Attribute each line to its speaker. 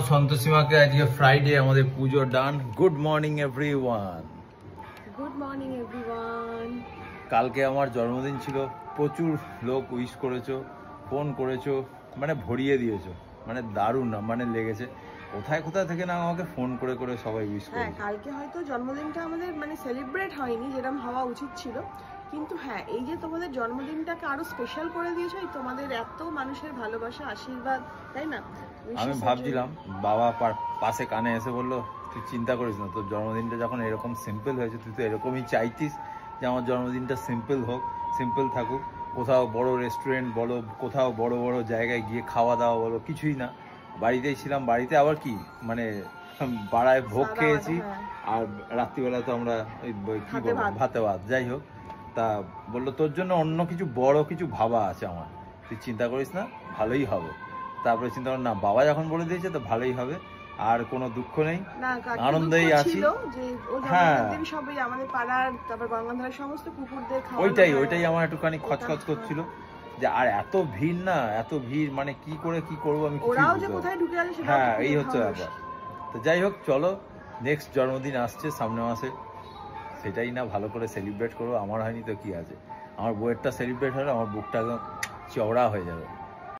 Speaker 1: সন্তোষীমাকে আজকে ফ্রাইডে আমাদের puja done. Good morning everyone.
Speaker 2: Good morning everyone.
Speaker 1: কালকে আমার জন্মদিন ছিল, প্রচুর লোক উইশ করেছো, ফোন করেছো, মানে ভরিয়ে দিয়েছো, মানে দারুণ না মানে লেগেছে। কোথায় কোথায় থেকে না আমাকে ফোন করে করে সবাই উইশ করে।
Speaker 2: হ্যাঁ, কালকে হয়তো জন্মদিনটা আমাদের মানে সেলিব্রেট হয়নি যেরকম হওয়া উচিত ছিল, কিন্তু হ্যাঁ এই যে তোমাদের জন্মদিনটাকে আরো স্পেশাল করে দিয়েছো, এই তোমাদের এত মানুষের ভালোবাসা আশীর্বাদ, তাই না?
Speaker 1: আমি ভাবছিলাম, বাবা পাশে কানে এসে বললো তুই চিন্তা করিস না, তোর জন্মদিনটা যখন এরকম সিম্পল হয়েছে তুই তো এরকমই চাইতিস যে আমার জন্মদিনটা সিম্পল হোক, সিম্পল থাকুক। কোথাও বড় রেস্টুরেন্ট বলো, কোথাও বড় বড় জায়গায় গিয়ে খাওয়া দাওয়া বলো, কিছুই না, বাড়িতেই ছিলাম। বাড়িতে আবার কি মানে পাড়ায় ভোগ খেয়েছি, আর রাত্রিবেলা তো আমরা ওই কি বলবো ভাতে ভাত, যাই হোক। তা বললো তোর জন্য অন্য কিছু বড় কিছু ভাবা আছে আমার, তুই চিন্তা করিস না, ভালোই হবে। তারপরে চিন্তা করলাম না, বাবা যখন বলে দিয়েছে তো ভালোই হবে, আর কোনো দুঃখ নেই, আনন্দেই আছি।
Speaker 2: হ্যাঁ, সবাই আমাদের পাড়ার, তারপর গঙ্গাধারের সমস্ত কুকুরদের খাওয়া,
Speaker 1: ওইটাই আমার একটুখানি খচখচ করছিল যে আর এত ভিড় না, এত ভিড় মানে কি করে কি করবো আমি,
Speaker 2: ওরাও যে কোথায় ঢুকে আছে সেটা।
Speaker 1: হ্যাঁ, এই হচ্ছে ব্যাপার। তো যাই হোক, চলো নেক্সট জন্মদিন আসছে সামনে মাসে, সেটাই না ভালো করে সেলিব্রেট করবো। আমার হয়নি তো কি আছে, আমার বউয়েরটা সেলিব্রেট হলে আমার বুকটা একদম চওড়া হয়ে যাবে।